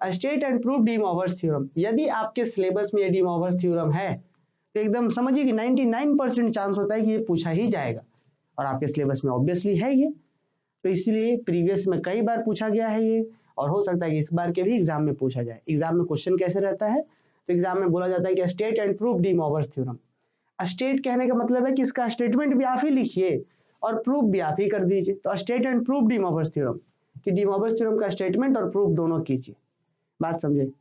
State and prove D Morgan's theorem. यदि आपके syllabus में ये डी मॉर्गन्स थ्योरम है तो एकदम समझिए कि 99% चांस होता है कि ये पूछा ही जाएगा, और आपके सिलेबस में ऑब्वियसली है ये, तो इसलिए प्रीवियस में कई बार पूछा गया है ये, और हो सकता है कि इस बार के भी एग्जाम में पूछा जाए। एग्जाम में क्वेश्चन कैसे रहता है, तो एग्जाम में बोला जाता है कि state and prove D Morgan's theorem. State कहने का मतलब है कि इसका स्टेटमेंट भी आप ही लिखिए और प्रूफ भी आप ही कर दीजिए। तो state and proof D Morgan's theorem, कि डी मॉर्गन्स थ्योरम का स्टेटमेंट और प्रूफ दोनों कीजिए। बात समझे?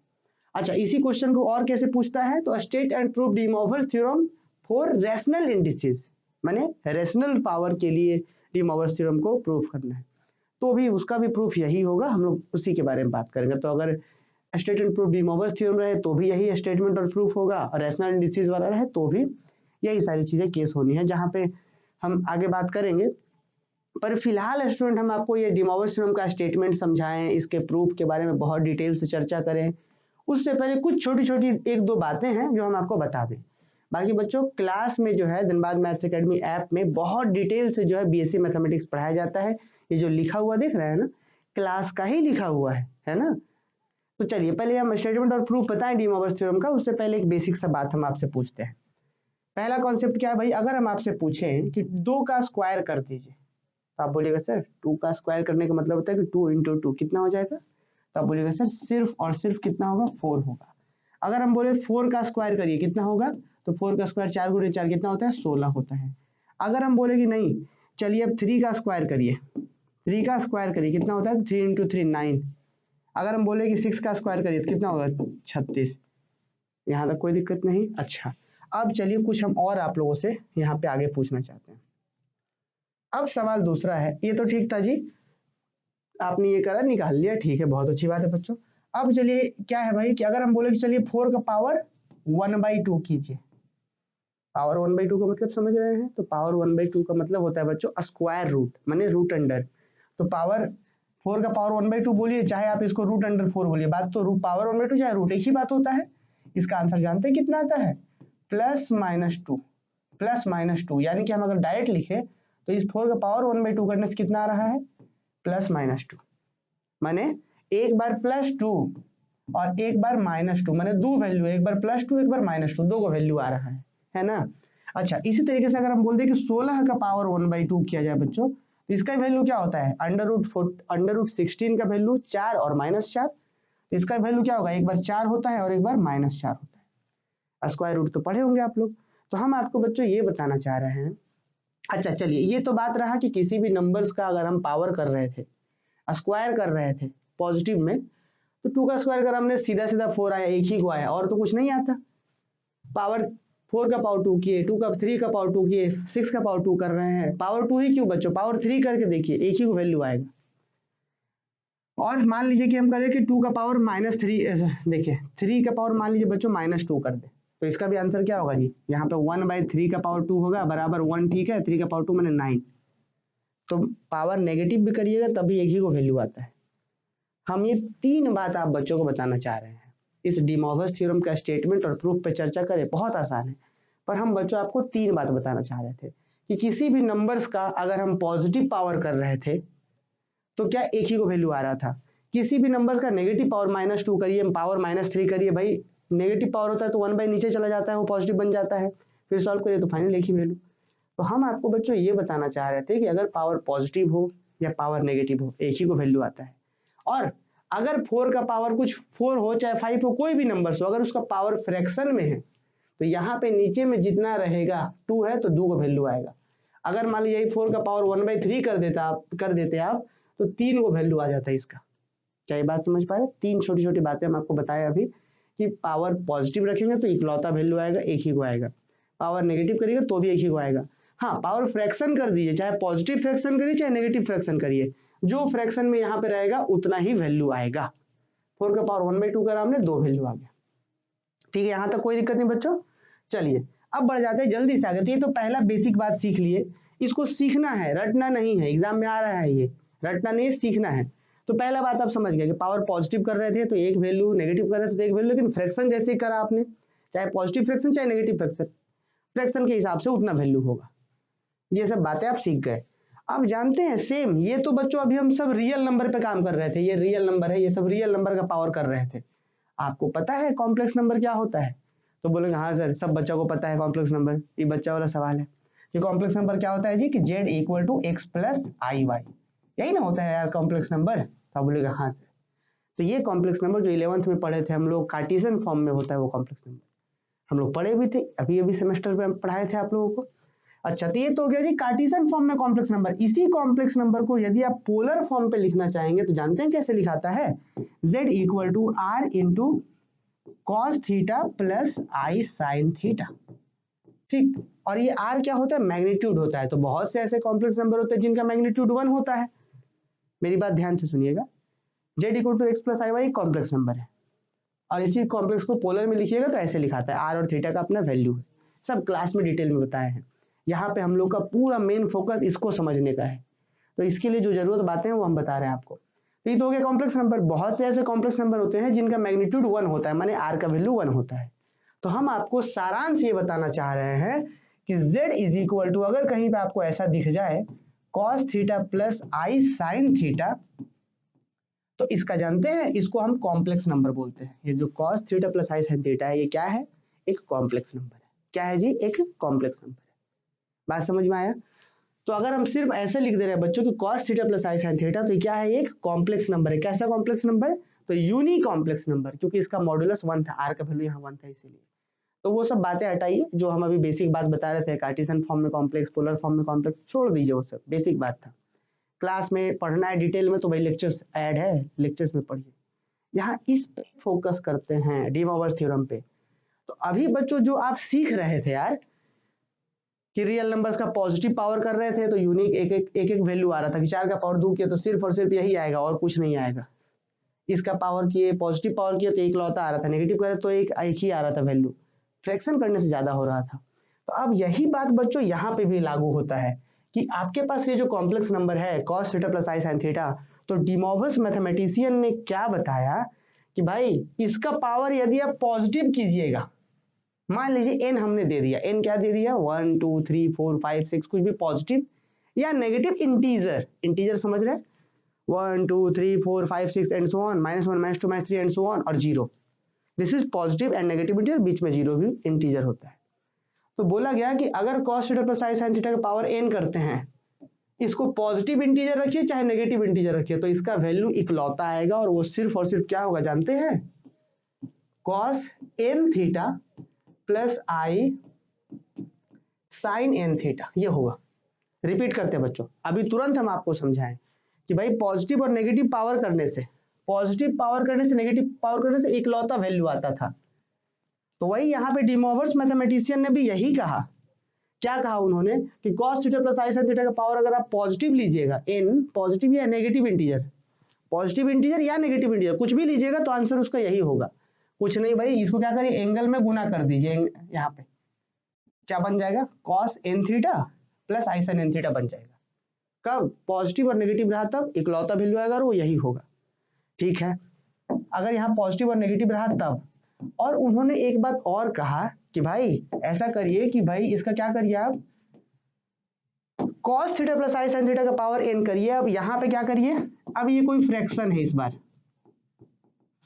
अच्छा, इसी क्वेश्चन को और कैसे पूछता है, तो state and proof D Morgan's theorem for rational indices, माने रैशनल पावर के लिए डी मॉर्गन्स थ्योरम को प्रूफ करना है, तो भी उसका भी प्रूफ यही होगा, हम लोग उसी के बारे में बात करेंगे। तो अगर state and proof D Morgan's theorem रहे तो भी यही स्टेटमेंट और प्रूफ होगा, और रैशनल इंडिसेस वाला रहे तो भी यही सारी चीजें केस होनी है, जहां पे हम आगे बात करेंगे। पर फिलहाल स्टूडेंट हम आपको ये डी मॉर्गन्स थ्योरम का स्टेटमेंट समझाएं, इसके प्रूफ के बारे में बहुत डिटेल से चर्चा करें, उससे पहले कुछ छोटी छोटी एक दो बातें हैं जो हम आपको बता दें। बाकी बच्चों क्लास में जो है धनबाद मैथ्स एकेडमी ऐप में बहुत डिटेल से जो है बीएससी मैथमेटिक्स पढ़ाया जाता है। ये जो लिखा हुआ देख रहे हैं ना, क्लास का ही लिखा हुआ है ना। तो चलिए पहले हम स्टेटमेंट और प्रूफ बताएं डी मॉर्गन्स थ्योरम का, उससे पहले एक बेसिक सा बात हम आपसे पूछते हैं। पहला कॉन्सेप्ट क्या है भाई, अगर हम आपसे पूछें कि 2 का स्क्वायर कर दीजिए, तो आप बोलिएगा सर 2 का स्क्वायर करने का मतलब होता है कि 2 इंटू 2 कितना हो जाएगा, तो आप बोलिएगा सर सिर्फ और सिर्फ कितना होगा, 4 होगा। अगर हम बोले 4 का स्क्वायर करिए कितना होगा, तो 4 का स्क्वायर 4 गुणे 4 कितना होता है, 16 होता है। अगर हम बोले कि नहीं चलिए अब 3 का स्क्वायर करिए, 3 का स्क्वायर करिए कितना होता है, 3 इंटू 3 9। अगर हम बोले कि 6 का स्क्वायर करिए तो कितना होगा, 36। यहाँ तक कोई दिक्कत नहीं। अच्छा, अब चलिए कुछ हम और आप लोगों से यहाँ पे आगे पूछना चाहते हैं। अब सवाल दूसरा है, ये तो ठीक था जी, आपने ये करा निकाल लिया, ठीक है, बहुत अच्छी बात है बच्चों। अब चलिए क्या है भाई कि अगर हम बोले कि चलिए 4 का पावर 1/2 कीजिए, पावर 1/2 का मतलब समझ रहे हैं, तो पावर 1/2 का मतलब होता है बच्चों स्क्वायर रूट, माने रूट अंडर। तो पावर 4 का पावर 1/2 बोलिए, चाहे आप इसको रूट अंडर 4 बोलिए, बात तो रूट पावर 1/2 चाहे रूट एक ही बात होता है। इसका आंसर जानते हैं कितना आता है, +-2, +-2, यानी कि हम अगर डायरेक्ट लिखे तो इस 4 का पावर 1/2 करने से कितना आ रहा है, +-2, माने एक बार +2 और एक बार -2, माने दो वैल्यू, एक बार +2 एक बार -2, दो का वैल्यू आ रहा है ना। अच्छा, इसी तरीके से अगर हम बोल दें कि 16 का पावर 1/2 किया जाए बच्चों, तो इसका वैल्यू क्या होता है, √16 का वैल्यू 4 और -4, तो इसका वैल्यू क्या होगा, एक बार 4 होता है और एक बार -4 होता है। स्क्वायर रूट तो पढ़े होंगे आप लोग। तो हम आपको बच्चों ये बताना चाह रहे हैं। अच्छा चलिए, ये तो बात रहा कि किसी भी नंबर्स का अगर हम पावर कर रहे थे, स्क्वायर कर रहे थे पॉजिटिव में, तो 2 का स्क्वायर कर हमने सीधा सीधा 4 आया, एक ही को आया, और तो कुछ नहीं आता। पावर 4 का पावर 2 किए, 2 का 3 का पावर 2 किए, 6 का पावर 2 कर रहे हैं, पावर 2 ही क्यों बच्चों, पावर 3 करके देखिए, एक ही को वैल्यू आएगा। और मान लीजिए कि हम करें कि 2 का पावर -3, देखिए 3 का पावर मान लीजिए बच्चों -2 कर दे, तो इसका भी आंसर क्या होगा जी, यहाँ पे 1/3 का पावर 2 होगा बराबर 1, ठीक है, 3 का पावर 2 मैंने 9। तो पावर नेगेटिव भी करिएगा तभी एक ही को वैल्यू आता है। हम ये 3 बात आप बच्चों को बताना चाह रहे हैं। इस डी मॉर्गन्स थ्योरम का स्टेटमेंट और प्रूफ पे चर्चा करें, बहुत आसान है, पर हम बच्चों आपको 3 बात बताना चाह रहे थे कि किसी भी नंबर्स का अगर हम पॉजिटिव पावर कर रहे थे तो क्या एक ही को वैल्यू आ रहा था, किसी भी नंबर का नेगेटिव पावर -2 करिए, पावर -3 करिए, भाई नेगेटिव पावर होता है तो 1 नीचे चला जाता है, वो पॉजिटिव बन जाता है, फिर सॉल्व करिए तो फाइनल एक ही वैल्यू। तो हम आपको बच्चों ये बताना चाह रहे थे कि अगर पावर पॉजिटिव हो या पावर नेगेटिव हो, एक ही को वैल्यू आता है। और अगर 4 का पावर कुछ 4 हो चाहे 5 हो, कोई भी नंबर हो, अगर उसका पावर फ्रैक्शन में है तो यहाँ पे नीचे में जितना रहेगा 2 है तो 2 को वैल्यू आएगा। अगर मान लीजिए 4 का पावर 1/3 कर देते आप तो 3 को वैल्यू आ जाता है इसका। क्या ये बात समझ पा रहे हैं? 3 छोटी छोटी बातें हम आपको बताया अभी कि पावर पॉजिटिव रखेंगे तो इकलौता वैल्यू आएगा, एक ही को आएगा, पावर नेगेटिव करिएगा तो भी एक ही को आएगा। हाँ, पावर फ्रैक्शन कर दीजिए, चाहे पॉजिटिव फ्रैक्शन करिए चाहे नेगेटिव फ्रैक्शन करिए, जो फ्रैक्शन में यहाँ पे रहेगा उतना ही वैल्यू आएगा। 4 का पावर 1/2 करा हमने, 2 वैल्यू आ गया, ठीक है, यहाँ तक कोई दिक्कत नहीं बच्चों। चलिए अब बढ़ जाते हैं, जल्दी से आगे। तो ये तो पहला बेसिक बात सीख लिए, इसको सीखना है, रटना नहीं है, एग्जाम में आ रहा है, ये रटना नहीं है, सीखना है। तो पहला बात आप समझ गए कि पावर पॉजिटिव कर रहे थे तो एक वैल्यू, नेगेटिव कर रहे थे तो एक वैल्यू, लेकिन फ्रैक्शन जैसे ही करा आपने, चाहे पॉजिटिव फ्रैक्शन चाहे नेगेटिव फ्रैक्शन, फ्रैक्शन के हिसाब से उतना वैल्यू होगा। ये सब बातें आप सीख गए। आप जानते हैं सेम, ये तो बच्चों अभी हम सब रियल नंबर पे काम कर रहे थे, ये रियल नंबर है, ये सब रियल नंबर का पावर कर रहे थे। आपको पता है कॉम्प्लेक्स नंबर क्या होता है? तो बोलेंगे हाँ सर, सब बच्चों को पता है कॉम्प्लेक्स नंबर, ये बच्चा वाला सवाल है। ये कॉम्प्लेक्स नंबर क्या होता है जी? कि z equal to x plus i y, यही ना होता है यार कॉम्प्लेक्स नंबर? तो बोलेगा हाँ सर। तो ये कॉम्प्लेक्स नंबर जो 11th में पढ़े थे हम लोग, कार्टेशियन फॉर्म में होता है वो कॉम्प्लेक्स नंबर, हम लोग पढ़े भी थे, अभी सेमेस्टर में पढ़ाए थे आप लोगों को। अच्छा, तो ये तो हो गया जी कार्टेशियन फॉर्म में कॉम्प्लेक्स नंबर। इसी कॉम्प्लेक्स नंबर को यदि आप पोलर फॉर्म पे लिखना चाहेंगे तो जानते हैं कैसे लिखाता है? z equal to r into cos theta plus I sign theta, ठीक। और ये r क्या होता है? मैग्नीट्यूड होता है। तो बहुत से ऐसे कॉम्प्लेक्स नंबर होते हैं जिनका मैग्नीट्यूड 1 होता है। मेरी बात ध्यान से सुनिएगा, z equal to x plus i y complex number है, और इसी कॉम्प्लेक्स को पोलर में लिखिएगा तो ऐसे लिखाता है, r और थीटा का अपना वैल्यू है। सब क्लास में डिटेल में बताए हैं, यहाँ पे हम लोग का पूरा मेन फोकस इसको समझने का है। तो इसके लिए जो जरूरत बातें हैं वो हम बता रहे हैं आपको। तो ये तो हो गया कॉम्प्लेक्स नंबर। बहुत से ऐसे कॉम्प्लेक्स नंबर होते हैं जिनका मैग्नीट्यूड 1 होता है, माने r का वैल्यू 1 होता है। तो हम आपको सारांश ये बताना चाह रहे हैं कि z इज इक्वल टू, अगर कहीं पे आपको ऐसा दिख जाए cos थीटा प्लस आई साइन थीटा, तो इसका जानते हैं, इसको हम कॉम्प्लेक्स नंबर बोलते हैं। ये जो cos थीटा प्लस आई साइन थीटा है, ये क्या है? एक कॉम्प्लेक्स नंबर है। क्या है जी? एक कॉम्प्लेक्स नंबर है। बात समझ में आया? तो अगर हम सिर्फ ऐसे लिख दे रहे हैं बच्चों की cos थीटा प्लस आई साइन थीटा, तो क्या है? एक कॉम्प्लेक्स नंबर है। कैसा कॉम्प्लेक्स नंबर? तो यूनिक कॉम्प्लेक्स नंबर, क्योंकि इसका मॉड्यूलस 1 था, r का वैल्यू यहाँ 1 था इसीलिए। तो वो सब बातें हटाइए, जो हम अभी बेसिक बात बता रहे थे, कार्टेशियन फॉर्म में कॉम्प्लेक्स, पोलर फॉर्म में कॉम्प्लेक्स, छोड़ दीजिए, वो सब बेसिक बात था। क्लास में पढ़ना है डिटेल में तो भाई लेक्चर्स ऐड है, लेक्चर्स में पढ़िए। यहाँ इस पे फोकस करते हैं, डी मॉर्गन थ्योरम पे। तो अभी बच्चों जो आप सीख रहे थे यार कि रियल नंबर्स का पॉजिटिव पावर कर रहे थे तो यूनिक एक वैल्यू आ रहा था कि 4 का पावर 2 किया तो सिर्फ और सिर्फ यही आएगा और कुछ नहीं आएगा। इसका पावर किए, पॉजिटिव पावर किया तो एक लौता आ रहा था, नेगेटिव करे तो एक ही आ रहा था वैल्यू, फ्रैक्शन करने से ज्यादा हो रहा था। तो अब यही बात बच्चों यहाँ पे भी लागू होता है कि आपके पास ये जो कॉम्प्लेक्स नंबर है cos थीटा प्लस आई साइन थीटा, तो डी मॉर्गन मैथमेटिशियन ने क्या बताया कि भाई इसका पावर यदि आप पॉजिटिव कीजिएगा, मान लीजिए n हमने दे दिया, n क्या दे दिया? 1 2 3 4 5 6, कुछ भी पॉजिटिव या नेगेटिव इंटीजर, इंटीजर समझ रहे हैं? 1 2 3 4 5 6 and so on, -1 -2 -3 and so on, और 0, this is positive and negative integer, बीच में 0 भी इंटीजर होता है। तो बोला गया कि अगर cos थीटा प्लस आई साइन थीटा का पावर n करते हैं, इसको पॉजिटिव इंटीजर रखिए चाहे नेगेटिव इंटीजर रखिए, तो इसका वैल्यू इकलौता आएगा, और वो सिर्फ और सिर्फ क्या होगा जानते हैं? cos n थीटा प्लस आई साइन n थीटा, ये होगा। रिपीट करते हैं बच्चों, अभी तुरंत हम आपको समझाएं कि भाई पॉजिटिव और नेगेटिव पावर करने से, पॉजिटिव पावर करने से, नेगेटिव पावर करने से इकलौता वैल्यू आता था। तो वही यहाँ पे डी मॉर्गन मैथमेटिशियन ने भी यही कहा। क्या कहा उन्होंने? कि cos थीटा प्लस आई साइन थीटा का पावर अगर आप पॉजिटिव लीजिएगा, n पॉजिटिव या नेगेटिव इंटीजर, पॉजिटिव इंटीजर या नेगेटिव इंटीजर कुछ भी लीजिएगा, तो आंसर उसका यही होगा। कुछ नहीं भाई, इसको क्या करिए, एंगल में गुना कर दीजिए, यहाँ पे क्या बन जाएगा? cos n थीटा प्लस आई साइन n थीटा बन जाएगा। कब? पॉजिटिव और नेगेटिव रहा तब इकलौता वैल्यू आएगा और वो यही होगा। ठीक है, अगर यहाँ पॉजिटिव और नेगेटिव रहा तब। और उन्होंने एक बात और कहा कि भाई ऐसा करिए कि भाई इसका क्या करिए आप, cos थीटा प्लस आई साइन थीटा का पावर n करिए। अब यहाँ पे क्या करिए, अब ये कोई फ्रैक्शन है, इस बार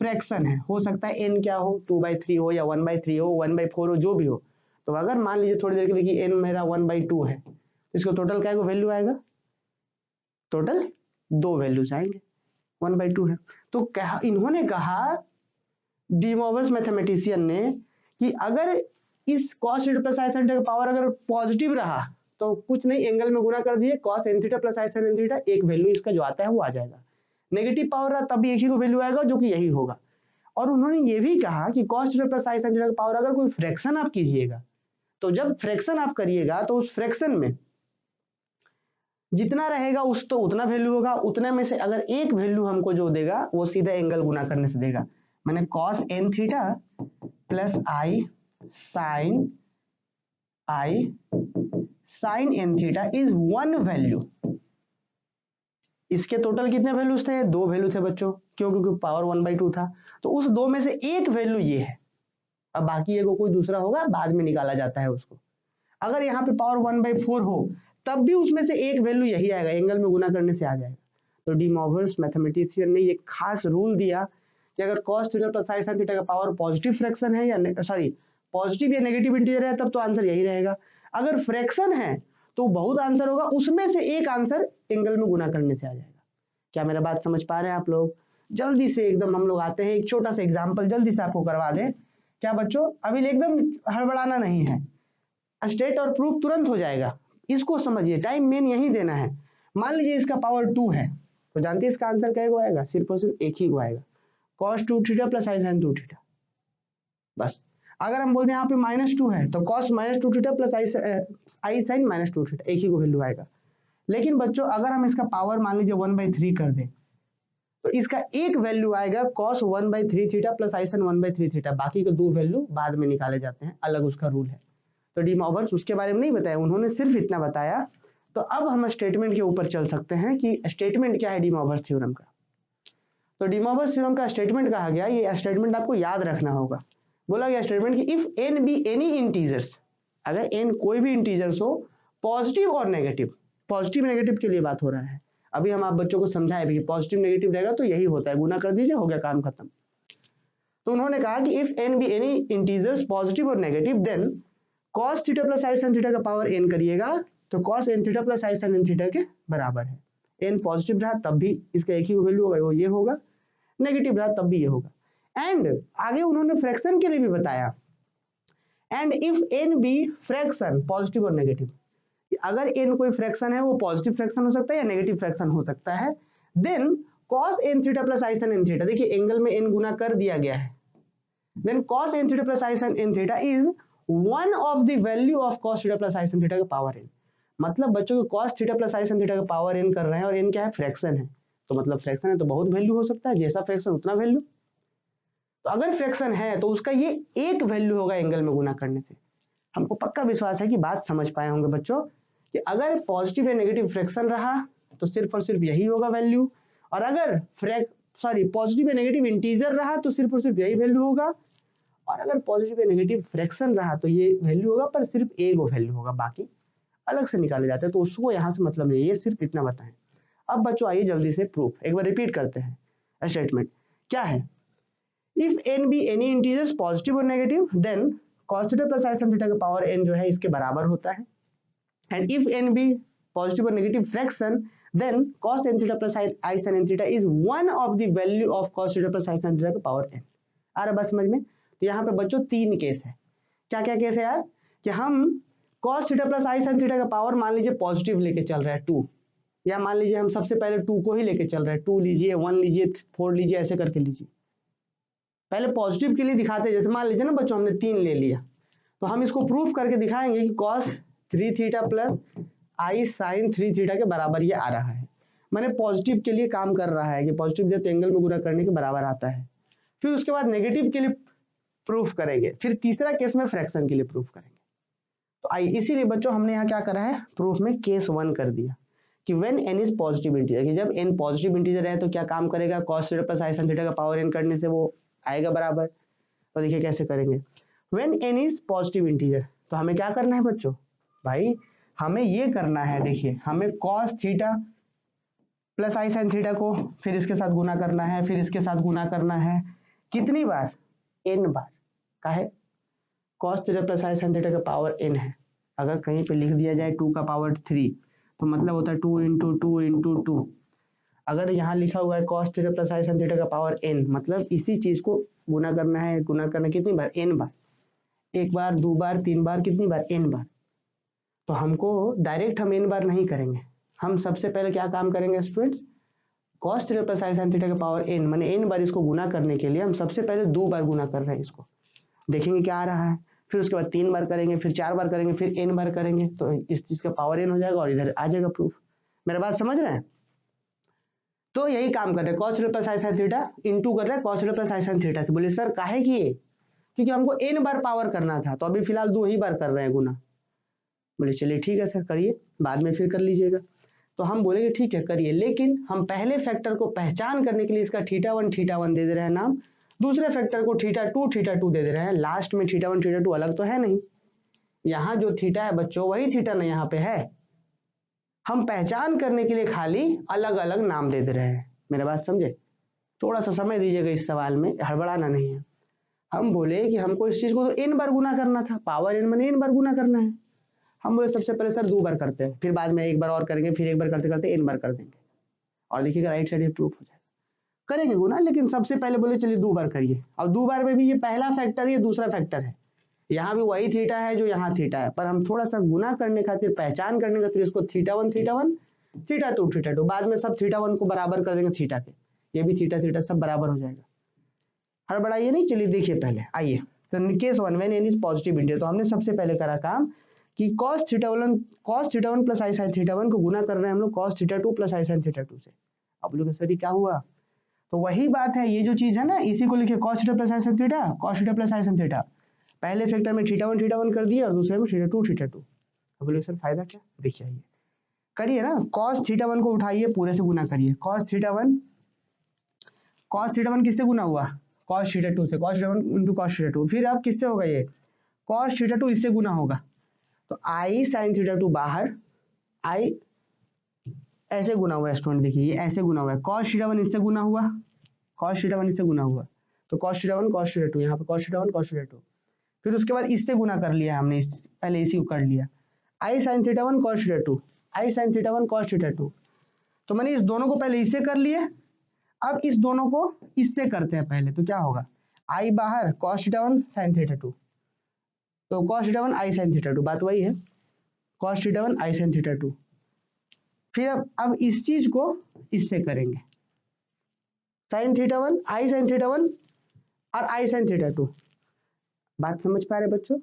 फ्रैक्शन है, हो सकता है n क्या हो, 2/3 हो या 1/3 हो, 1/4 हो, जो भी हो। तो अगर मान लीजिए थोड़ी देर के लिए कि n मेरा 1/2 है, तो इसको टोटल क्या वैल्यू आएगा? टोटल 2 वैल्यूज आएंगे, 1/2 है। तो कहा, इन्होंने कहा डी मॉर्गन मैथमेटिशियन ने कि अगर इस cos थीटा प्लस आई साइन थीटा का पावर अगर पॉजिटिव रहा तो कुछ नहीं, एंगल में गुना कर दिए, cos n थीटा प्लस आई साइन n थीटा, एक वैल्यू इसका जो आता है वो आ जाएगा। नेगेटिव पावर रहा तब भी एक ही को वैल्यू आएगा, जो कि यही होगा। और उन्होंने ये भी कहा कि cos थीटा प्लस आई साइन थीटा का पावर अगर कोई फ्रैक्शन आप कीजिएगा, तो जब फ्रैक्शन आप करिएगा तो उस फ्रैक्शन में जितना रहेगा उस तो उतना वैल्यू होगा, उतने में से अगर एक वैल्यू हमको जो देगा वो सीधा एंगल गुना करने से देगा। मैंने cos n theta plus I sin n theta is 1 value. इसके टोटल कितने वैल्यूज थे? 2 वैल्यू थे बच्चों, क्यों? क्योंकि पावर 1/2 था। तो उस 2 में से एक वैल्यू ये है, अब बाकी एगो कोई दूसरा होगा, बाद में निकाला जाता है उसको। अगर यहाँ पे पावर 1/4 हो तब भी उसमें से एक वैल्यू यही आएगा, एंगल में गुना करने से आ जाएगा। तो डी मॉर्गन्स मैथमेटिशियन ने ये खास रूल दिया कि अगर cos theta plus sin theta का पावर पॉजिटिव फ्रैक्शन है या सॉरी पॉजिटिव या नेगेटिव इंटीजर है तब तो आंसर यही रहेगा। अगर फ्रैक्शन है तो बहुत आंसर होगा, उसमें से एक आंसर एंगल में गुना करने से आ जाएगा। क्या मेरा बात समझ पा रहे हैं आप लोग? जल्दी से एकदम हम लोग आते हैं, एक छोटा सा एग्जाम्पल जल्दी से आपको करवा दें। क्या बच्चों, अभी एकदम हड़बड़ाना नहीं है, स्टेट और प्रूफ तुरंत हो जाएगा, इसको समझिए, टाइम मेन यही देना है। मान लीजिए इसका पावर 2 है तो जानते हैं इसका आंसर क्या को आएगा, सिर्फ और सिर्फ एक ही को आएगा, cos 2 theta plus i sin 2 theta. बस अगर हम बोलते हैं यहाँ पे -2 है तो cos -2 theta plus i sin -2 theta, एक ही को वैल्यू आएगा। लेकिन बच्चों अगर हम इसका पावर मान लीजिए 1/3 कर दें तो इसका एक वैल्यू आएगा cos 1/3 theta plus i sin 1/3 theta, बाकी के दो वैल्यू बाद में निकाले जाते हैं, अलग उसका रूल है। तो डी मॉर्गन्स उसके बारे में नहीं बताया, उन्होंने सिर्फ इतना बताया। तो अब हम स्टेटमेंट के ऊपर चल सकते हैं कि स्टेटमेंट क्या है डी मॉर्गन्स थ्योरम का। तो डी मॉर्गन्स थ्योरम का स्टेटमेंट कहा गया, ये स्टेटमेंट आपको याद रखना होगा। बोला गया स्टेटमेंट कि if n be any integers, अगर n कोई भी इंटीजर्स हो, पॉजिटिव और नेगेटिव, पॉजिटिव नेगेटिव के लिए बात हो रहा है। अभी हम आप बच्चों को समझाए भी पॉजिटिव नेगेटिव रहेगा तो यही होता है, गुना कर दीजिए हो गया काम खत्म। तो उन्होंने कहा कि if n be any integers positive और negative then cos theta plus i sin theta का पावर n करिएगा तो cos n theta plus i sin n theta के बराबर है। n पॉजिटिव रहा तब भी इसका एक ही वैल्यू होगा, वो ये होगा, नेगेटिव रहा तब भी ये होगा। एंड आगे उन्होंने फ्रैक्शन के लिए भी बताया, and if n be fraction positive और नेगेटिव, अगर n कोई फ्रैक्शन है वो पॉजिटिव फ्रैक्शन हो सकता है या नेगेटिव फ्रैक्शन हो सकता है, then cos n theta plus i sin n theta, देखिए एंगल में n गुना कर दिया गया है, then cos n theta plus i sin n theta is one of the value of cos theta plus i sin theta का power n। मतलब बच्चों को cos theta plus i sin theta का पावर n कर रहे हैं और n क्या है, फ्रैक्शन है, तो मतलब फ्रैक्शन है तो बहुत वैल्यू हो सकता है, जैसा फ्रैक्शन उतना वैल्यू। तो अगर फ्रैक्शन है तो उसका ये एक वैल्यू होगा एंगल में गुना करने से। हमको पक्का विश्वास है कि बात समझ पाए होंगे बच्चों कि अगर पॉजिटिव या नेगेटिव फ्रैक्शन रहा तो सिर्फ और सिर्फ यही होगा वैल्यू, और अगर पॉजिटिव या नेगेटिव इंटीजर रहा तो सिर्फ और सिर्फ यही वैल्यू होगा, और अगर पॉजिटिव या नेगेटिव फ्रैक्शन रहा तो ये वैल्यू होगा, पर सिर्फ एक वैल्यू होगा, बाकी अलग से निकाले जाते हैं, तो उसको यहाँ से मतलब नहीं, ये सिर्फ इतना बताएं। अब बच्चों आइए जल्दी से प्रूफ एक बार रिपीट करते हैं। स्टेटमेंट क्या है, if n be any integers positive और negative then cos theta plus i sin theta का पावर n जो है इसके बराबर होता है, and if n be positive और negative fraction then cos n theta plus i sin n theta is one of the value of cos theta plus i sin theta का power n। आ रहा बस समझ में? तो यहाँ पे बच्चों तीन केस है। क्या क्या केस है यार, कि हम cos theta plus i sin theta का पावर मान लीजिए पॉजिटिव लेके चल रहा है 2, या मान लीजिए हम सबसे पहले 2 को ही लेके चल रहे हैं, 2 लीजिए 1 लीजिए 4 लीजिए, ऐसे करके लीजिए। पहले पॉजिटिव के लिए दिखाते हैं, जैसे मान लीजिए ना बच्चों हमने 3 ले लिया, तो हम इसको प्रूफ करके दिखाएंगे कि cos 3 theta plus i sin 3 theta के बराबर ये आ रहा है। मैंने पॉजिटिव के लिए काम कर रहा है कि पॉजिटिव जब एंगल में गुना करने के बराबर आता है। फिर उसके बाद नेगेटिव के लिए प्रूफ करेंगे, फिर तीसरा केस में फ्रैक्शन के लिए प्रूफ करेंगे। तो आइए, इसीलिए बच्चों हमने यहाँ क्या करा है, प्रूफ में केस 1 कर दिया कि when n is positive integer, कि जब n पॉजिटिव इंटीजर है तो क्या काम करेगा, cos theta plus i sin theta का पावर n करने से वो आएगा बराबर। तो देखिए कैसे करेंगे, when n is positive integer, तो हमें क्या करना है बच्चों, भाई हमें ये करना है, देखिए हमें cos theta plus i sin theta को फिर इसके साथ गुना करना है, फिर इसके साथ गुना करना है, कितनी बार, n बार, काहे cos theta plus i sin theta का पावर n है, अगर कहीं पे लिख दिया जाए 2 का पावर 3 तो मतलब होता है 2 इंटू 2 इंटू 2। अगर यहाँ लिखा हुआ है cos theta plus i sin theta का पावर n, मतलब इसी चीज को गुना करना है, गुना करना कितनी बार, n बार, एक बार, दो बार, तीन बार, कितनी बार, n बार। तो हमको डायरेक्ट हम n बार नहीं करेंगे, हम सबसे पहले क्या काम करेंगे students, cos theta plus i sin theta का पावर n माने n बार इसको गुना करने के लिए हम सबसे पहले 2 बार गुना कर रहे हैं इसको, देखेंगे क्या आ रहा है, फिर उसके बाद 3 बार करेंगे, फिर 4 बार करेंगे, फिर n बार करेंगे, तो इस चीज का पावर n हो जाएगा और इधर आ जाएगा प्रूफ। मेरा बात समझ रहे हैं? तो यही काम कर रहे हैं, cos theta plus i sin theta into कर रहे हैं cos theta plus i sin theta से। बोले सर काहे किए, क्योंकि हमको n बार पावर करना था, तो अभी फिलहाल 2 ही बार कर रहे हैं गुना। बोले चलिए ठीक है सर करिए, बाद में फिर कर लीजिएगा। तो हम बोलेंगे ठीक है करिए, लेकिन हम पहले फैक्टर को पहचान करने के लिए इसका θ1 दे दे रहे हैं नाम, दूसरे फैक्टर को θ2 दे दे रहे हैं, लास्ट में θ1 θ2 अलग तो है नहीं, यहाँ जो थीटा है बच्चों वही थीटा ना यहाँ पे है, हम पहचान करने के लिए खाली अलग अलग नाम दे दे रहे हैं। मेरा बात समझे? थोड़ा सा समय दीजिएगा इस सवाल में, हड़बड़ाना नहीं है। हम बोले कि हमको इस चीज को तो n बार गुना करना था, पावर n मैंने n बार गुना करना है। हम बोले सबसे पहले सर 2 बार करते हैं, फिर बाद में 1 बार और करेंगे, फिर 1 बार करते करते n बार कर देंगे, और देखिएगा राइट साइड ये प्रूफ हो जाएगा। करेंगे गुना, लेकिन सबसे पहले बोले चलिए 2 बार करिए। और 2 बार में भी ये पहला फैक्टर, ये दूसरा फैक्टर है, यहाँ भी वही थीटा है जो यहाँ थीटा है, पर हम थोड़ा सा गुना करने खातिर, पहचान करने खातिर इसको θ1 θ1 θ2 θ2, बाद में सब θ1 को बराबर कर देंगे थीटा के, ये भी थीटा थीटा सब बराबर हो जाएगा। हड़बड़ाइए नहीं, चलिए देखिए पहले आइए। तो case 1 when n is positive integer, तो हमने सबसे पहले करा काम कि cos θ1 प्लस आई साइन θ1 को गुना कर रहे हैं हम लोग cos θ2 प्लस आई साइन θ2 से। अब लोग सर क्या हुआ? तो वही बात है, ये जो चीज है ना, इसी को लिखिए cos θ प्लस आई साइन थीटा, cos θ प्लस आई साइन थीटा। पहले फैक्टर में θ1 कर दिया और दूसरे में θ2। अब बोले सर फायदा क्या? देखिए आइए करिए ना, cos θ1 को उठाइए, पूरे से गुना करिए। cos θ1 किससे गुना हुआ? cos θ2 से, cos θ1 इंटू cos θ2। फिर अब किससे होगा? ये cos θ2 इससे गुना होगा, तो i sin θ2 बाहर, i ऐसे गुना हुआ है स्टूडेंट, देखिए ये ऐसे गुना हुआ है। cos θ1 इससे गुना हुआ, cos θ1 इससे गुना हुआ, तो cos θ1 cos θ2, यहाँ पे cos θ1 cos θ2। फिर उसके बाद इससे गुना कर लिया हमने, पहले इसी को कर लिया, i sin θ1 cos θ2, i sin θ1 cos θ2। तो मैंने इस दोनों को पहले इससे कर लिए, अब इस दोनों को इससे करते हैं पहले, तो क्या होगा? i बाहर cos θ1 sin θ2, तो cos θ1 i sin θ2, बात वही है, cos θ1 i sin θ2। फिर अब इस चीज को इससे करेंगे, sin θ1 i sin θ1 और i sin θ2। बात समझ पा रहे बच्चों?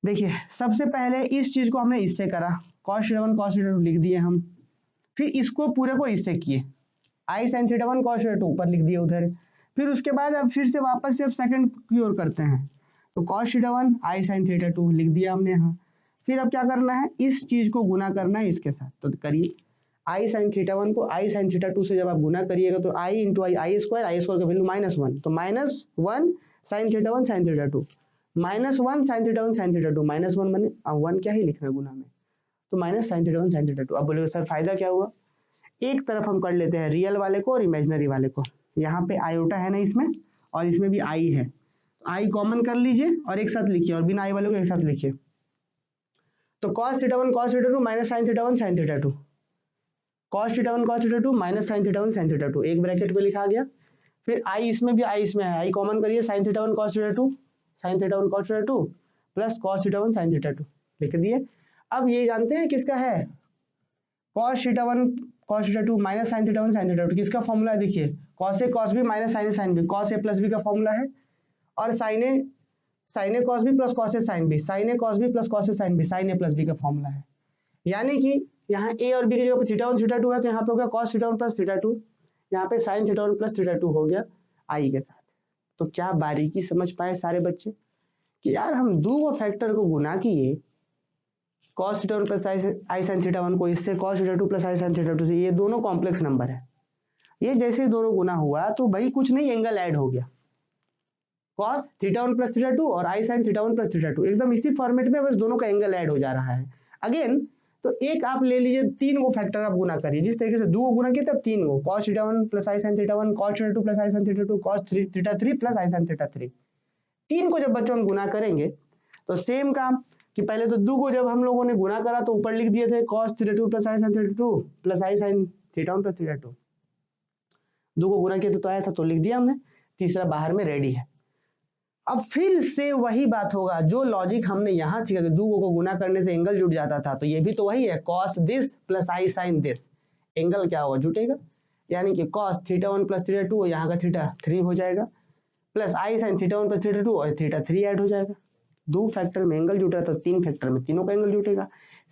देखिए सबसे पहले इस चीज को हमने इससे करा, cos θ1 cos θ2 लिख दिए हम, फिर इसको पूरे को इससे किए, i sin θ1 cos θ2 ऊपर लिख दिए उधर। फिर उसके बाद अब फिर से वापस से अब सेकंड की ओर करते हैं, तो cos θ1 i sin θ2 लिख दिया हमने यहाँ। फिर अब क्या करना है? इस चीज को गुना करना है इसके साथ, तो करिए i sin θ1 को i sin θ2 से जब आप गुना करिएगा तो i इंटू आई स्क्वायर का वैल्यू -1, तो -1 sin θ1 sin θ2, -1 sin θ1 sin θ2, -1 मैंने 1 क्या ही लिखना है गुना में, तो माइनस sin θ1 sin θ2। अब बोलेगा सर फायदा क्या हुआ? एक तरफ हम कर लेते हैं रियल वाले को और इमेजिनरी वाले को, यहाँ पे आयोटा है ना इसमें, और इसमें भी आई है, आई कॉमन कर लीजिए और एक साथ लिखिए, और बिना आई वाले को एक साथ लिखिए। तो cos θ1 cos θ2 minus sin θ1 sin θ2, cos θ1 cos θ2 minus sin θ1 sin θ2, एक ब्रैकेट में लिखा गया। फिर आई इसमें भी, आई इसमें है, आई कॉमन करिए, sin θ1 cos θ2 sin θ1 cos θ2 plus cos θ1 sin θ2 लिख दिए। अब ये जानते हैं किसका है? cos θ1 cos θ2 minus sin θ1 sin θ2, किसका फॉर्मूला है? देखिए cos a cos b minus sin a sin b, cos a plus b का फॉर्मूला है, और sin a cos b plus cos a sin b, sin a cos b plus cos a sin b, sin a plus b का formula है। यानी कि यहाँ a और b की जगह पर θ1 θ2 है, तो यहाँ पे हो गया cos θ1 प्लस θ2, यहाँ पे sin θ1 प्लस θ2 हो गया i के साथ। तो क्या बारीकी समझ पाए सारे बच्चे कि यार हम दो फैक्टर को गुना किए, cos θ1 प्लस आई sin θ1 को इससे, cos θ2 प्लस आई sin θ2 से, ये दोनों कॉम्प्लेक्स नंबर है, ये जैसे दोनों गुना हुआ तो भाई कुछ नहीं, एंगल ऐड हो गया, cos θ1 प्लस θ2 और आई sin θ1 प्लस θ2, एकदम इसी फॉर्मेट में, बस दोनों का एंगल ऐड हो जा रहा है। अगेन तो एक आप ले लीजिए, 3 गो फैक्टर आप गुना करिए, जिस तरीके से 2 गो गुना किए तब 3 गो, cos θ1 plus i sin θ1, cos θ2 plus i sin θ2, cos θ3 plus i sin θ3, 3 को जब बच्चों हम गुना करेंगे तो सेम काम कि पहले तो 2 को जब हम लोगों ने गुना करा तो ऊपर लिख दिए थे cos θ2 plus i sin θ2 plus i sin θ1 plus θ2, 2 को गुना किया तो आया था, तो लिख दिया हमने, तीसरा बाहर में रेडी है। अब फिर से वही बात होगा, जो लॉजिक हमने यहाँ सीखा कि 2 को गुना करने से एंगल जुट जाता था, तो ये भी तो वही है, cos this plus i sin this, angle क्या होगा? जुटेगा, यानी कि cos θ1 प्लस θ2, यहाँ का θ3 हो जाएगा, प्लस आई sin θ1 प्लस θ2 और θ3 ऐड हो जाएगा। 2 फैक्टर में एंगल जुटा तो 3 फैक्टर में तीनों का एंगल जुटेगा।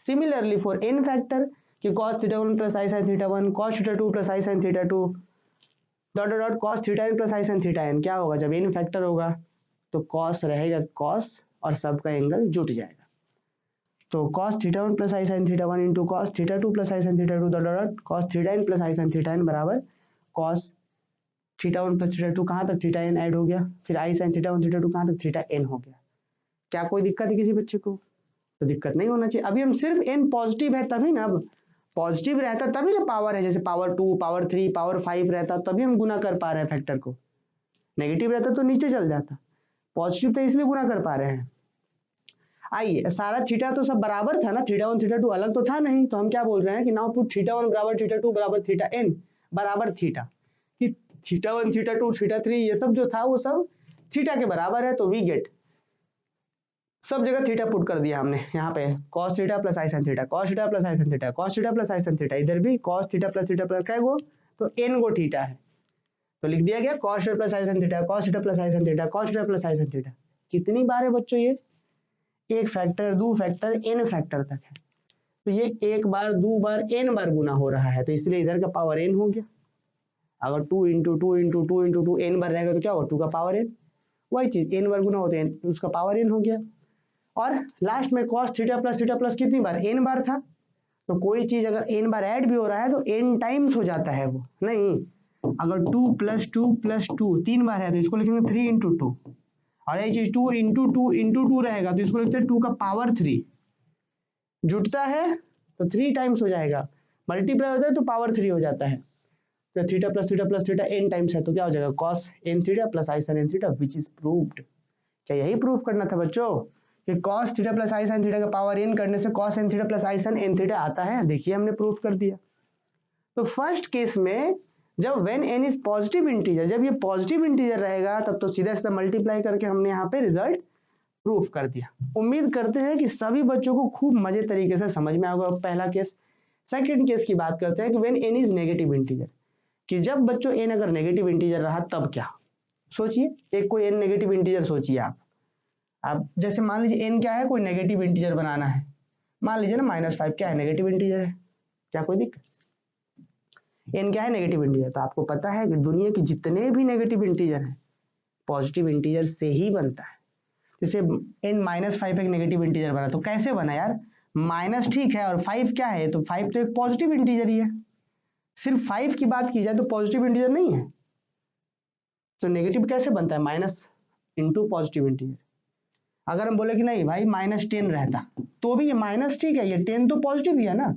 सिमिलरली फॉर n फैक्टर कि cos θ1 plus i sin θ1, cos θ2 plus i sin θ2, dot dot dot cos θn plus i sin θn, क्या होगा? जब n फैक्टर होगा तो cos रहेगा cos और सबका एंगल जुट जाएगा। तो cos θ1 plus i sin θ1 into cos θ2 plus i sin θ2, dot dot cos θn plus i sin θn बराबर cos θ1 प्लस θ2, कहाँ तक θn ऐड हो गया, फिर आई sin θ1 θ2 कहाँ तक θn हो गया। क्या कोई दिक्कत है किसी बच्चे को? तो दिक्कत नहीं होना चाहिए। अभी हम सिर्फ n पॉजिटिव है तभी ना, अब पॉजिटिव रहता तभी ना पावर है, जैसे पावर 2 पावर 3 पावर 5 रहता तभी हम गुना कर पा रहे हैं फैक्टर को, नेगेटिव रहता तो नीचे चल जाता, पॉजिटिव तो इसलिए गुना कर पा रहे हैं। आइए, सारा थीटा तो सब बराबर था ना, थीटा 1 थीटा 2 अलग तो था नहीं, तो हम क्या बोल रहे हैं कि नाउ पुट थीटा 1 बराबर थीटा 2 बराबर थीटा n बराबर थीटा, कि थीटा 1 थीटा 2 थीटा 3 ये सब जो था वो सब थीटा के बराबर है, तो वी गेट सब जगह थीटा पुट कर दिया हमने यहाँ पे, cos theta plus i sin theta, cos theta plus i sin theta, cos theta plus i sin theta, इधर भी cos थीटा प्लस क्या गो, तो n गो थीटा है, तो लिख दिया गया cos theta plus i sin theta, cos theta plus i sin theta, cos theta plus i sin theta. कितनी बार है बच्चों ये, एक फैक्टर, दो फैक्टर, n फैक्टर तक है, तो ये एक बार दो बार n बार गुना हो रहा है, तो इसलिए इधर का पावर n हो गया। अगर 2 into two into two into two n बार रहेगा तो क्या होगा, 2 का पावर n, वही चीज n बार गुना होते हैं उसका पावर n हो गया। और लास्ट में cos थीटा प्लस कितनी बार, n बार था, तो कोई चीज अगर n बार ऐड भी हो रहा है तो n टाइम्स हो जाता है वो, नहीं अगर 2 प्लस टू 3 बार है तो इसको लिखेंगे 3 इंटू टू, और ये चीज 2 इंटू टू रहेगा तो इसको लिखते हैं 2 का पावर 3, जुटता है तो 3 टाइम्स हो जाएगा, मल्टीप्लाई होता है तो पावर 3 हो जाता है, तो theta plus theta n times है, तो क्या हो जाएगा cos n theta plus i sin n theta, which is proved. क्या यही प्रूव करना था बच्चों कि cos theta plus i sin theta का पावर n करने से cos n theta plus i sin n theta आता है, देखिए हमने प्रूव कर दिया। तो फर्स्ट केस में जब when n is positive integer, जब ये पॉजिटिव इंटीजर रहेगा तब तो सीधा सीधा मल्टीप्लाई करके हमने यहाँ पे रिजल्ट प्रूफ कर दिया। उम्मीद करते हैं कि सभी बच्चों को खूब मजे तरीके से समझ में आएगा पहला केस। सेकंड केस की बात करते हैं कि when n is negative integer, कि जब बच्चों n अगर नेगेटिव इंटीजर रहा तब क्या, सोचिए एक कोई n नेगेटिव इंटीजर सोचिए आप जैसे मान लीजिए n क्या है, कोई नेगेटिव इंटीजर बनाना है, मान लीजिए ना -5 क्या है, नेगेटिव इंटीजर है, क्या कोई दिक्कत, n क्या है, नेगेटिव इंटीजर। तो आपको पता है कि दुनिया के जितने भी नेगेटिव इंटीजर हैं पॉजिटिव इंटीजर से ही बनता है। जैसे n-5 एक नेगेटिव इंटीजर बना, तो कैसे बना यार, माइनस ठीक है और 5 क्या है, तो 5 तो एक पॉजिटिव इंटीजर ही है, सिर्फ 5 की बात की जाए तो पॉजिटिव इंटीजर नहीं है, तो नेगेटिव कैसे बनता है, माइनस इंटू पॉजिटिव इंटीजर। अगर हम बोले कि नहीं भाई -10 रहता तो भी ये माइनस ठीक है, ये 10 तो पॉजिटिव ही है ना,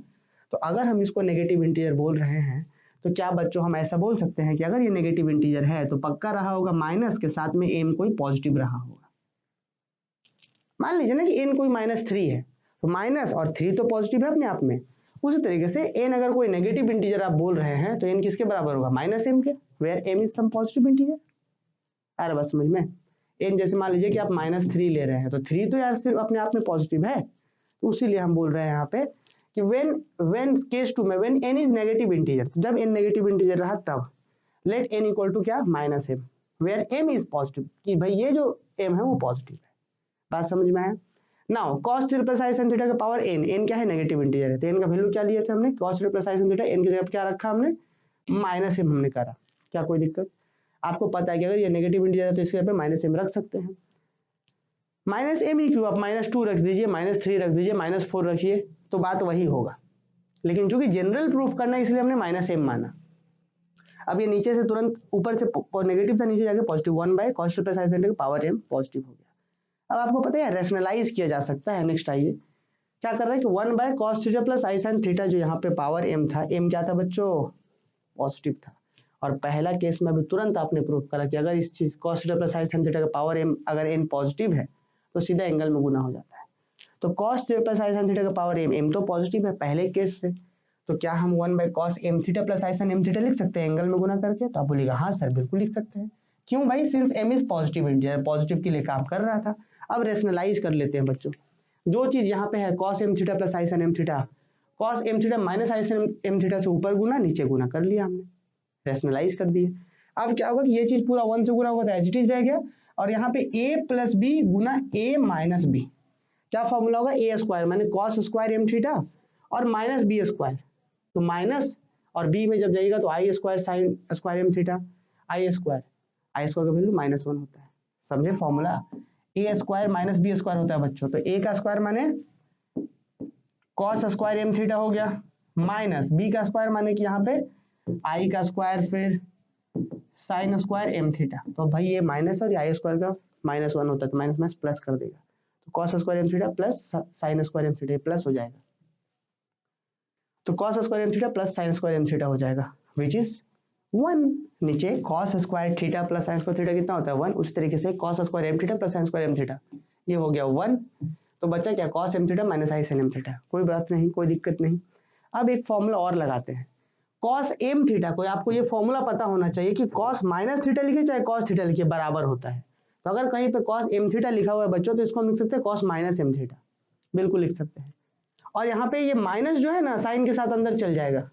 तो अगर हम इसको नेगेटिव इंटीजर बोल रहे हैं तो क्या बच्चों हम ऐसा बोल सकते हैं कि अगर ये नेगेटिव इंटीजर है तो पक्का रहा होगा माइनस के साथ में n कोई पॉजिटिव रहा होगा। मान लीजिए ना कि n कोई -3 है तो माइनस और 3 तो पॉजिटिव है अपने आप में, उसी तरीके से n अगर कोई नेगेटिव इंटीजर आप बोल रहे हैं तो n किसके बराबर होगा, -m के, where m is some positive integer. अरे बस समझ में, n जैसे मान लीजिए कि आप -3 ले रहे हैं तो 3 तो यार सिर्फ अपने आप में पॉजिटिव है, तो उसीलिए हम बोल रहे हैं यहाँ पे कि व्हेन केस 2 में when n is negative integer, जब n नेगेटिव इंटीजर रहा तब लेट n इक्वल टू क्या, -m, where m is positive, कि भाई ये जो m है वो पॉजिटिव है। बात समझ में आया। Now cos theta plus i sin theta का पावर n क्या है, नेगेटिव इंटीजर है, तो n का वैल्यू क्या लिए थे हमने, cos theta plus i sin theta, n की जगह क्या रखा हमने, -m हमने करा, क्या कोई दिक्कत। आपको पता है कि अगर ये नेगेटिव इंटीजर है तो इसके पे -m रख सकते हैं, -m ही क्यों, आप -2 रख दीजिए, -3 रख दीजिए, -4 रखिए तो बात वही होगा, लेकिन चूंकि जनरल प्रूफ करना है इसलिए हमने -m माना। अब ये नीचे से तुरंत ऊपर से नेगेटिव था नीचे जाके positive, 1/cos plus i sin का पावर m पॉजिटिव हो गया। अब आपको पता है रैशनलाइज किया जा सकता है। नेक्स्ट आइए क्या कर रहे हैं कि 1/cos theta plus i sin theta, जो यहाँ पे पावर m था, m क्या था बच्चों, पॉजिटिव था, और पहला केस में अभी तुरंत आपने प्रूफ करा कि अगर इस चीज cos theta plus i sin theta का पावर m अगर n पॉजिटिव है तो सीधा एंगल में गुना हो जाता है, तो cos theta plus i sin theta का पावर m तो पॉजिटिव है पहले केस से, तो क्या हम 1/cos m theta plus i sin m theta लिख सकते हैं एंगल में गुना करके, तो आप बोलिएगा हाँ सर बिल्कुल लिख सकते हैं, क्यों भाई, since m is positive integer, positive के लिए काम कर रहा था। अब रेशनलाइज कर लेते हैं बच्चों, जो चीज यहाँ पे है cos m theta plus i sin m theta, cos m theta minus i sin m theta से ऊपर गुना नीचे गुना कर लिया हमने, रैशनलाइज कर दिए। अब क्या होगा कि ये चीज पूरा 1 से गुना होगा तो एज इट इज रह गया, और यहाँ पे a प्लस बी गुना a माइनस बी, क्या फॉर्मूला होगा, a स्क्वायर माने cos स्क्वायर m थीटा और माइनस बी स्क्वायर, तो माइनस और b में जब जाएगा तो i square sine square m theta, i square का वैल्यू -1 होता है, समझे formula, a square minus B square होता है बच्चों, तो a का स्क्वायर माने cos स्क्वायर m थीटा हो गया, माइनस b का स्क्वायर माने कि यहाँ पे i का स्क्वायर फिर साइन स्क्वायर m थीटा, तो भाई ये माइनस और आई स्क्वायर का -1 होता है तो माइनस प्लस कर देगा, cos square m theta plus sin square m theta plus हो जाएगा, तो cos square m theta plus sin square m theta हो जाएगा विच इज 1। नीचे cos square theta plus sin square theta कितना होता है 1, उस तरीके से cos square m theta plus sin square m theta ये हो गया 1, तो बचा क्या cos m theta minus i sin m theta, कोई बात नहीं, कोई दिक्कत नहीं। अब एक फॉर्मूला और लगाते हैं, कॉस एम थीटा को आपको ये फॉर्मूला पता होना चाहिए कि कॉस माइनस थीटा लिखे चाहे कॉस थीटा लिखे बराबर होता है। तो अगर कहीं पे कॉस एम थीटा लिखा हुआ है बच्चों तो इसको हम लिख सकते हैं कॉस माइनस एम थीटा, बिल्कुल लिख सकते हैं। और यहाँ पे ये माइनस जो है ना साइन के साथ अंदर चल जाएगा,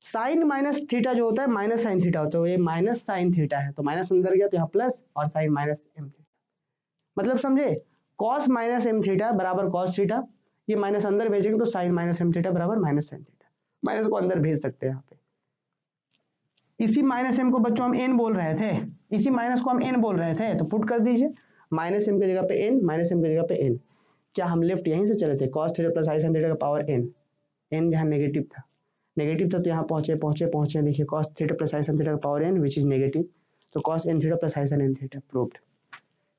साइन माइनस थीटा जो होता है माइनस साइन थीटा होता है, ये माइनस साइन थीटा है तो माइनस अंदर गया तो यहाँ प्लस और साइन माइनस एम थीटा, मतलब समझे कॉस माइनस एम थीटा बराबर कॉस थीटा, ये माइनस अंदर भेजेंगे तो साइन माइनस एम थीटा बराबर माइनस साइन थीटा, माइनस को अंदर भेज सकते हैं यहाँ पे। इसी माइनस एम को बच्चों हम एन बोल रहे थे, इसी माइनस को हम एन बोल रहे थे, तो पुट कर दीजिए माइनस एम की जगह पे एन, माइनस एम की जगह पे एन। क्या हम लेफ्ट यहीं से चले थे, कॉस थीटा प्लस आई साइन थीटा का पावर एन, एन जहाँ नेगेटिव था तो यहाँ पहुंचे देखिए कॉस थीटा प्लस आई साइन थीटा का power n which is negative, तो कॉस एन थीटा प्लस आई sign n theta proved.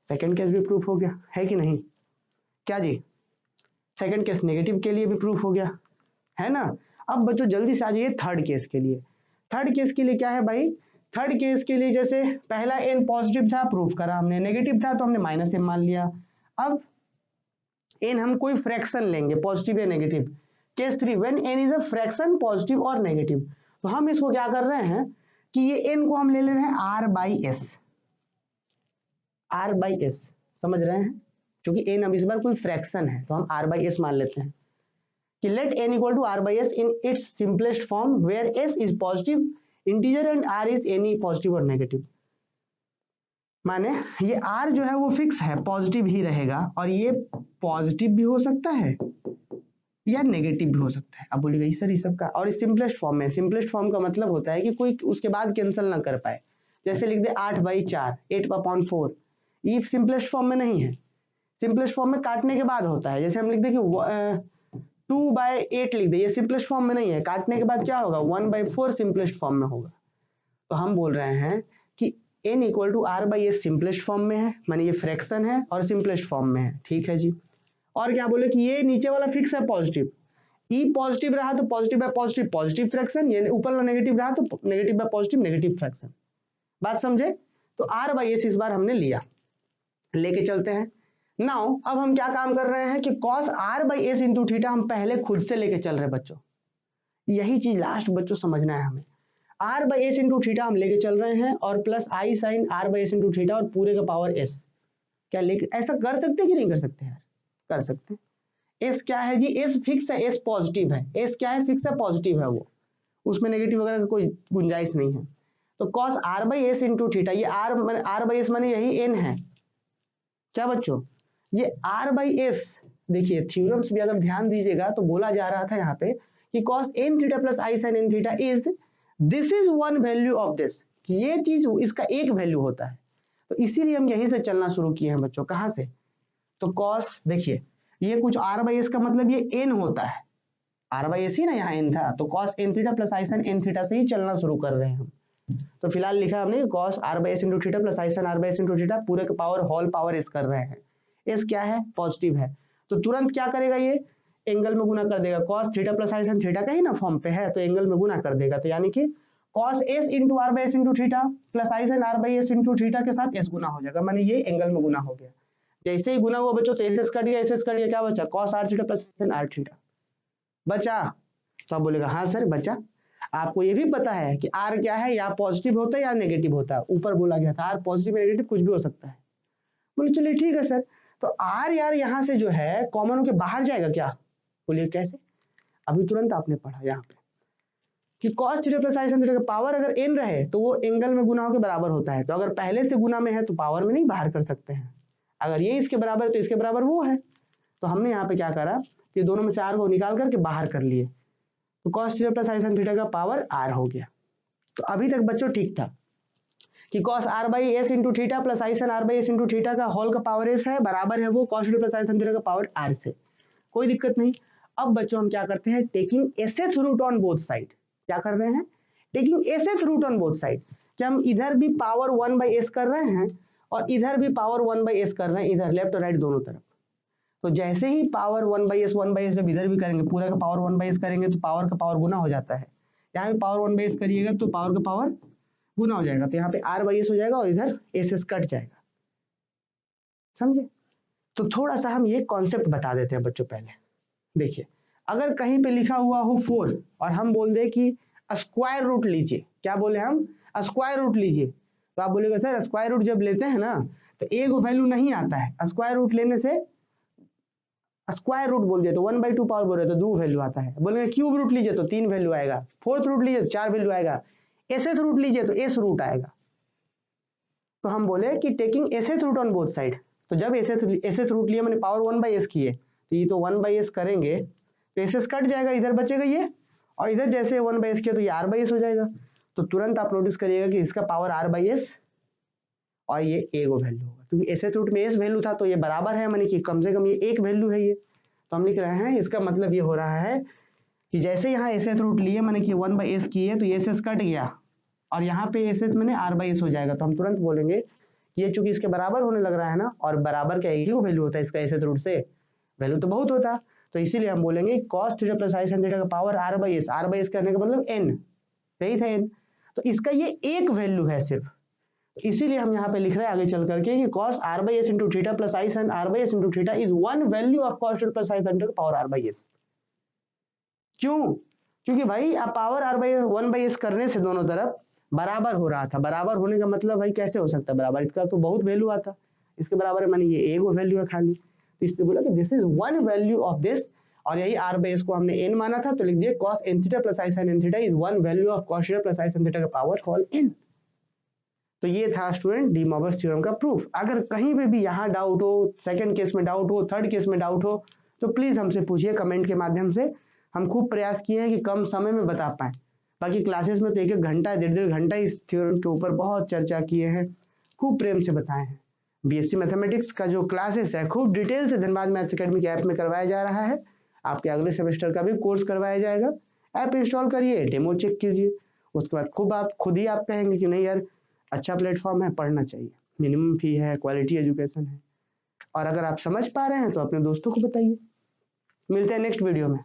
Second case भी प्रूफ हो गया है कि नहीं, क्या जी, सेकंड केस नेगेटिव के लिए भी प्रूफ हो गया है ना। अब बच्चों जल्दी से आ जाइए थर्ड केस के लिए। थर्ड केस के लिए क्या है भाई, थर्ड केस के लिए जैसे पहला एन पॉजिटिव था प्रूफ करा हमने, नेगेटिव था तो हमने माइनस एन मान लिया। अब एन हम कोई फ्रैक्शन लेंगे पॉजिटिव या negative, case 3 when an is a fraction positive और नेगेटिव, तो हम इसको क्या कर रहे हैं कि ये एन को हम ले ले रहे हैं r by s, r by s, समझ रहे हैं, क्योंकि एन अब इस बार कोई फ्रैक्शन है तो हम आर बाई एस मान लेते हैं कि let n equal to r by s in its simplest form where s is positive integer and r is any positive और नेगेटिव। माने ये आर जो है वो फिक्स है पॉजिटिव ही रहेगा और ये पॉजिटिव भी हो सकता है या नेगेटिव भी हो सकता है। अब बोलिएगा सर ये सब का, और इस सिंपलेस्ट फॉर्म में, सिंपलेस्ट फॉर्म का मतलब होता है कि कोई उसके बाद कैंसिल ना कर पाए, जैसे लिख दे 8/4 8/4, ये सिंपलेस्ट फॉर्म में नहीं है, सिंपलेस्ट फॉर्म में काटने के बाद होता है। जैसे हम लिख दे कि 2/8 लिख दे, ये सिंपलेस्ट फॉर्म में नहीं है, काटने के बाद क्या होगा 1/4 सिंपलेस्ट फॉर्म में होगा। तो हम बोल रहे हैं कि n equal to r by s simplest form में है, माने ये फ्रैक्शन है और सिंपलेस्ट फॉर्म में है, ठीक है जी। और क्या बोले कि ये नीचे वाला फिक्स है पॉजिटिव, ई पॉजिटिव रहा तो positive bye positive positive fraction, ये ऊपर वाला नेगेटिव रहा तो negative bye positive negative fraction. बात समझे, तो आर बाई एस इस बार हमने लिया, लेके चलते हैं। नाउ अब हम क्या काम कर रहे हैं कि cos are by S into theta हम पहले खुद से लेके चल रहे हैं बच्चों, यही चीज लास्ट बच्चों समझना है हमें। R by S into theta हम लेके चल रहे हैं और plus I sign are by S into theta और पूरे का पावर एस, क्या लेके ऐसा कर सकते कि नहीं कर सकते यार, कर सकते। एस क्या है जी, एस फिक्स है, एस पॉजिटिव है, एस क्या है फिक्स है पॉजिटिव है, वो उसमें नेगेटिव वगैरह का कोई गुंजाइश नहीं है। तो cos are by S into theta, ये आर बाई एस माने यही एन है क्या बच्चों, ये आर बाई एस, देखिए थ्योरम्स भी अगर ध्यान दीजिएगा तो बोला जा रहा था यहाँ पे कि cos n theta plus I sign n theta is this is one value of this, कि ये चीज इसका एक वैल्यू होता है। तो इसीलिए हम यहीं से चलना शुरू किए हैं बच्चों, कहां से, तो कॉस देखिए ये कुछ आर बाई एस का मतलब ये एन होता है, आर बाई एस ही ना यहाँ एन था, तो कॉस एन थीटा प्लस आई साइन एन थीटा से ही चलना शुरू कर रहे हैं हम। तो फिलहाल लिखा हमने cos are by S into theta plus I sign are by S into theta पूरे का पावर होल पावर एस कर रहे हैं, एस क्या है पॉजिटिव है, तो तुरंत क्या करेगा ये एंगल में गुना कर देगा, कॉस थीटा प्लस आई साइन थीटा का ही ना फॉर्म पे है तो एंगल में गुना कर देगा, तो यानी कि cos S into R by S into theta plus I sign are by S into theta के साथ एस गुना हो जाएगा, माने ये एंगल में गुना हो गया। जैसे ही गुना हुआ बच्चों तो एस कट गया, एस कट गया, क्या बचा cos R theta plus R theta बचा। तो आप बोलेगा हाँ सर बचा, आपको ये भी पता है कि आर क्या है, या पॉजिटिव होता है या नेगेटिव होता है, ऊपर बोला गया था आर पॉजिटिव नेगेटिव कुछ भी हो सकता है। बोले चलिए ठीक है सर, तो आर यार यहाँ से जो है कॉमन होके बाहर जाएगा क्या, बोलिए कैसे, अभी तुरंत आपने पढ़ा यहाँ पे कि cos थीटा प्लस आई साइन थीटा का पावर अगर n रहे तो वो एंगल में गुना होकर बराबर होता है, तो अगर पहले से गुना में है तो पावर में नहीं बाहर कर सकते हैं, अगर ये इसके बराबर है तो इसके बराबर वो है, तो हमने यहाँ पे क्या करा कि दोनों में से r को निकाल करके बाहर कर लिए, तो cos थीटा प्लस आई साइन थीटा का पावर r हो गया। तो अभी तक बच्चों ठीक था कि cos r by S into theta plus I sine r by S into theta का होल का पावर एस है, बराबर है वो cos थीटा प्लस आई साइन थीटा का पावर r से, कोई दिक्कत नहीं। अब बच्चों हम क्या करते हैं, taking nth root on both side, क्या कर रहे हैं taking nth root on both side, कि हम इधर भी पावर 1/s कर रहे हैं और इधर भी पावर 1/s कर रहे हैं, इधर लेफ्ट और राइट दोनों तरफ। तो जैसे ही पावर 1/s जब इधर भी करेंगे, पूरा का पावर 1/s करेंगे तो पावर का पावर गुना हो जाता है। यहाँ पे पावर 1/s करिएगा तो पावर का पावर गुना हो जाएगा, तो यहाँ पे r/s हो जाएगा और इधर s कट जाएगा, समझे। तो थोड़ा सा हम ये कॉन्सेप्ट बता देते हैं बच्चों। पहले देखिए, अगर कहीं पे लिखा हुआ हो 4 और हम बोल दें कि स्क्वायर रूट लीजिए, क्या बोले हम, स्क्वायर रूट लीजिए, तो आप बोलेगा सर स्क्वायर रूट जब लेते हैं ना तो एक वैल्यू नहीं आता है, स्क्वायर रूट लेने से स्क्वायर रूट बोल दिया तो 1/2 पावर बोल रहे तो 2 वैल्यू आता है, बोलेंगे क्यूब रूट लीजिए तो 3 वैल्यू आएगा, फोर्थ रूट लीजिए तो 4 वैल्यू आएगा, एसएथ रूट लीजिए तो एस रूट आएगा। तो हम बोले कि taking nth root on both side, तो जब एसएथ रूट लिए मैंने पावर 1/s किए तो ये तो 1/s करेंगे तो एसएस कट जाएगा, इधर बचेगा ये, और इधर जैसे 1/s किया तो ये r/s हो जाएगा। तो तुरंत आप नोटिस करिएगा कि इसका पावर r/s और ये एगो वैल्यू होगा, क्योंकि एसएथ रूट में एस वैल्यू था तो ये बराबर है, माने कि कम से कम ये एक वैल्यू है ये, तो हम लिख रहे हैं इसका मतलब ये हो रहा है कि जैसे यहाँ एसएथ रूट लिए मैंने कि 1/s किए तो ये एसएस कट गया और यहाँ पे एसएस मैंने r/s हो जाएगा, तो हम तुरंत बोलेंगे कि ये चूंकि इसके बराबर होने लग रहा है ना, और बराबर क्या एक ही वैल्यू होता है इसका एसएथ रूट से, वैल्यू तो बहुत होता, तो इसीलिए हम बोलेंगे cos theta plus sin theta का पावर r/s करने का मतलब n, सही था n, तो इसका ये एक वैल्यू है सिर्फ, इसीलिए हम यहाँ पे लिख रहे हैं आगे चल करके कि cos r/s into theta plus i sin r/s into theta is one value of cos theta plus sin theta का पावर r/s। क्यों? क्योंकि भाई आप पावर r/1/s करने से दोनों तरफ बराबर हो रहा था, बराबर होने का मतलब भाई कैसे हो सकता है बराबर, इसका तो बहुत वैल्यू आता, इसके बराबर है माने ये एक वैल्यू है खाली, तो इससे बोला कि this is one value of this, और यही r/s को हमने n माना था तो लिख दिए cos n theta plus i sin n theta is one value of cos theta plus i sin theta का पावर होल n। तो ये था स्टूडेंट डी मॉर्गन थ्योरम का प्रूफ। अगर कहीं पे भी यहाँ डाउट हो, सेकंड केस में डाउट हो, थर्ड केस में डाउट हो, तो प्लीज हमसे पूछिए कमेंट के माध्यम से, हम खूब प्रयास किए हैं कि कम समय में बता पाएं। बाकी क्लासेस में तो एक घंटा 1.5 घंटा इस थ्योरम के ऊपर बहुत चर्चा किए हैं, खूब प्रेम से बताए हैं। बीएससी मैथमेटिक्स का जो क्लासेस है खूब डिटेल से धनबाद मैथ्स एकेडमी के ऐप में करवाया जा रहा है, आपके अगले सेमेस्टर का भी कोर्स करवाया जाएगा। ऐप इंस्टॉल करिए, डेमो चेक कीजिए, उसके बाद खुद ही आप कहेंगे कि नहीं यार अच्छा प्लेटफॉर्म है, पढ़ना चाहिए, मिनिमम फी है, क्वालिटी एजुकेशन है, और अगर आप समझ पा रहे हैं तो अपने दोस्तों को बताइए। मिलते हैं नेक्स्ट वीडियो में।